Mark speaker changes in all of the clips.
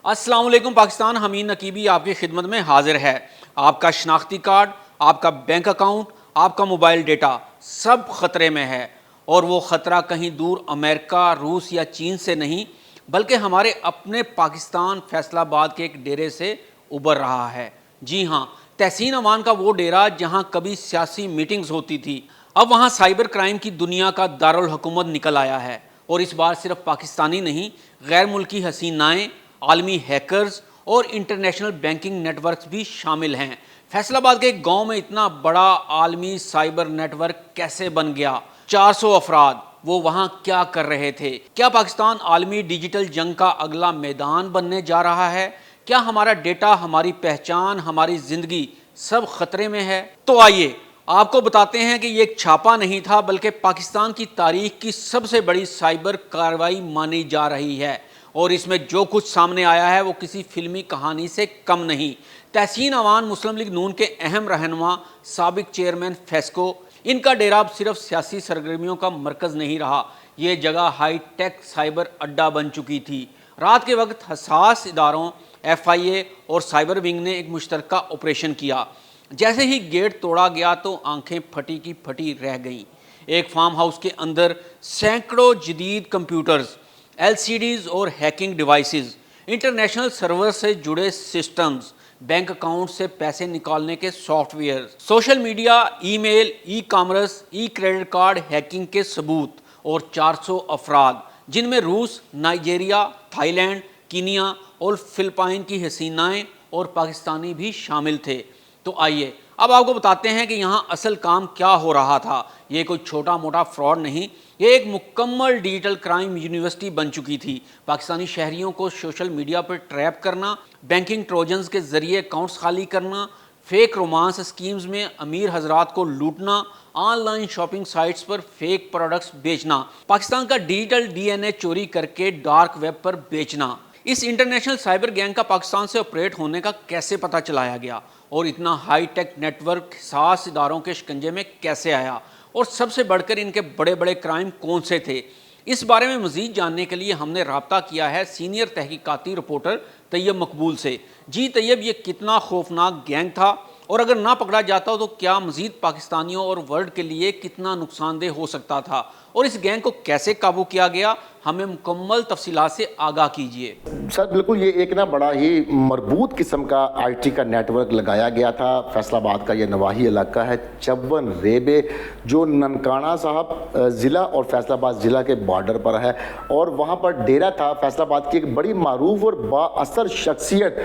Speaker 1: السلام علیکم پاکستان، حمید نقیبی آپ کی خدمت میں حاضر ہے۔ آپ کا شناختی کارڈ، آپ کا بینک اکاؤنٹ، آپ کا موبائل ڈیٹا سب خطرے میں ہے، اور وہ خطرہ کہیں دور امریکہ، روس یا چین سے نہیں بلکہ ہمارے اپنے پاکستان فیصل آباد کے ایک ڈیرے سے ابھر رہا ہے۔ جی ہاں، تحسین امان کا وہ ڈیرہ جہاں کبھی سیاسی میٹنگز ہوتی تھی، اب وہاں سائبر کرائم کی دنیا کا دارالحکومت نکل آیا ہے، اور اس بار صرف پاکستانی نہیں، غیر ملکی حسینائیں، عالمی ہیکرز اور انٹرنیشنل بینکنگ نیٹ ورکس بھی شامل ہیں۔ فیصل آباد کے ایک گاؤں میں اتنا بڑا عالمی سائبر نیٹ ورک کیسے بن گیا؟ 400 افراد، وہ وہاں کیا کر رہے تھے؟ کیا پاکستان عالمی ڈیجیٹل جنگ کا اگلا میدان بننے جا رہا ہے؟ کیا ہمارا ڈیٹا، ہماری پہچان، ہماری زندگی سب خطرے میں ہے؟ تو آئیے آپ کو بتاتے ہیں کہ یہ ایک چھاپا نہیں تھا، بلکہ پاکستان کی تاریخ کی سب سے بڑی سائبر کارروائی مانی جا رہی ہے، اور اس میں جو کچھ سامنے آیا ہے وہ کسی فلمی کہانی سے کم نہیں۔ تحسین امان مسلم لیگ نون کے اہم رہنما، سابق چیئرمین فیسکو، ان کا ڈیرہ اب صرف سیاسی سرگرمیوں کا مرکز نہیں رہا، یہ جگہ ہائی ٹیک سائبر اڈا بن چکی تھی۔ رات کے وقت حساس اداروں FIA اور سائبر ونگ نے ایک مشترکہ آپریشن کیا۔ جیسے ہی گیٹ توڑا گیا تو آنکھیں پھٹی کی پھٹی رہ گئیں۔ ایک فارم ہاؤس کے اندر سینکڑوں جدید کمپیوٹرز، LCDs اور ہیکنگ ڈیوائسز، انٹرنیشنل سرور سے جڑے سسٹمز، بینک اکاؤنٹ سے پیسے نکالنے کے software, social media, email, e commerce, e credit card hacking کے ثبوت، اور 400 افراد جن میں روس، نائجیریا، تھائی لینڈ، کینیا اور فلپائن کی حسینائیں اور پاکستانی بھی شامل تھے۔ تو آئیے اب آپ کو بتاتے ہیں کہ یہاں اصل کام کیا ہو رہا تھا۔ یہ کوئی چھوٹا موٹا فراڈ نہیں، یہ ایک مکمل ڈیجیٹل کرائم یونیورسٹی بن چکی تھی۔ پاکستانی شہریوں کو سوشل میڈیا پر ٹریپ کرنا، بینکنگ ٹروجنز کے ذریعے اکاؤنٹس خالی کرنا، فیک رومانس اسکیمز میں امیر حضرات کو لوٹنا، on line shopping sites per fake products بیچنا، پاکستان کا ڈیجیٹل DNA چوری کر کے ڈارک ویب پر بیچنا۔ اس انٹرنیشنل سائبر گینگ کا پاکستان سے آپریٹ ہونے کا کیسے پتہ چلایا گیا، اور اتنا ہائی ٹیک نیٹ ورک حساس اداروں کے شکنجے میں کیسے آیا، اور سب سے بڑھ کر ان کے بڑے بڑے کرائم کون سے تھے؟ اس بارے میں مزید جاننے کے لیے ہم نے رابطہ کیا ہے سینئر تحقیقاتی رپورٹر طیب مقبول سے۔ جی طیب، یہ کتنا خوفناک گینگ تھا، اور اگر نہ پکڑا جاتا تو کیا مزید پاکستانیوں اور ورلڈ کے لیے کتنا نقصان دہ ہو سکتا تھا، اور اس گینگ کو کیسے قابو کیا گیا؟ ہمیں مکمل تفصیلات سے آگاہ کیجیے۔
Speaker 2: سر بالکل، یہ ایک بڑا ہی مربوط قسم کا IT کا نیٹ ورک لگایا گیا تھا۔ فیصل آباد کا یہ نواحی علاقہ ہے 54 ریبے، جو ننکانہ صاحب ضلع اور فیصل آباد ضلع کے بارڈر پر ہے، اور وہاں پر ڈیرہ تھا فیصل آباد کی ایک بڑی معروف اور با اثر شخصیت،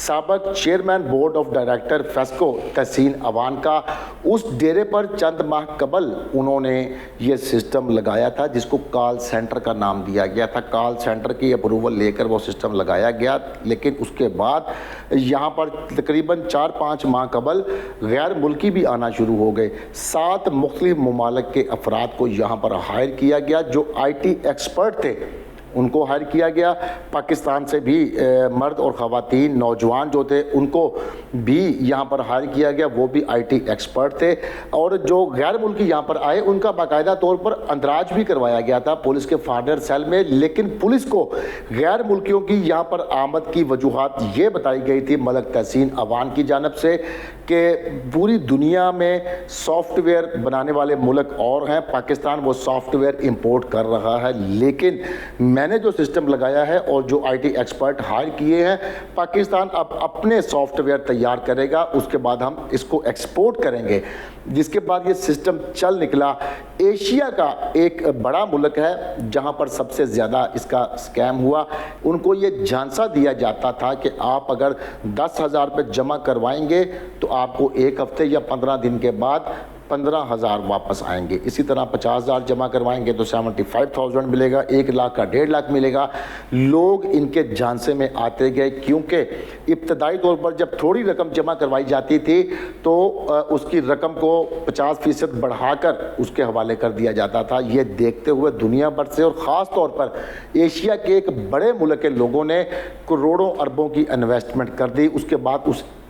Speaker 2: سابق chairman board of director FESCO تحسین امان کا۔ اس ڈیرے پر چند ماہ قبل انہوں نے یہ سسٹم لگایا تھا جس کو کال سینٹر کا نام دیا گیا تھا۔ کال سینٹر کی اپروول لے کر وہ سسٹم لگایا گیا، لیکن اس کے بعد یہاں پر تقریباً 4-5 ماہ قبل غیر ملکی بھی آنا شروع ہو گئے۔ 7 مختلف ممالک کے افراد کو یہاں پر ہائر کیا گیا جو IT ایکسپرٹ تھے، ان کو ہائر کیا گیا۔ پاکستان سے بھی مرد اور خواتین، نوجوان جو تھے ان کو بھی یہاں پر ہائر کیا گیا، وہ بھی IT ایکسپرٹ تھے۔ اور جو غیر ملکی یہاں پر آئے ان کا باقاعدہ طور پر اندراج بھی کروایا گیا تھا پولیس کے فارڈر سیل میں، لیکن پولیس کو غیر ملکیوں کی یہاں پر آمد کی وجوہات یہ بتائی گئی تھی ملک تحسین امان کی جانب سے کہ پوری دنیا میں سافٹ ویئر بنانے والے ملک اور ہیں، پاکستان وہ سافٹ ویئر امپورٹ کر رہا ہے، لیکن میں نے جو سسٹم لگایا ہے اور جو IT ایکسپرٹ ہائر کیے ہیں، پاکستان اب اپنے سافٹ ویئر تیار کرے گا، اس کے بعد ہم اس کو ایکسپورٹ کریں گے، جس کے بعد یہ سسٹم چل نکلا۔ ایشیا کا ایک بڑا ملک ہے جہاں پر سب سے زیادہ اس کا سکیم ہوا۔ ان کو یہ جھانسا دیا جاتا تھا کہ آپ اگر 10,000 روپے جمع کروائیں گے تو آپ کو ایک ہفتے یا 15 دن کے بعد 15,000 واپس آئیں گے۔ اسی طرح 50,000 جمع کروائیں گے تو 75,000 ملے گا، 1 لاکھ کا 1.5 لاکھ ملے گا۔ لوگ ان کے جھانسے میں آتے گئے، کیونکہ ابتدائی طور پر جب تھوڑی رقم جمع کروائی جاتی تھی تو اس کی رقم کو 50% بڑھا کر اس کے حوالے کر دیا جاتا تھا۔ یہ دیکھتے ہوئے دنیا بھر سے اور خاص طور پر ایشیا کے ایک بڑے ملک کے لوگوں نے کروڑوں اربوں کی انویسٹمنٹ کر دی۔ اس کے بعد اس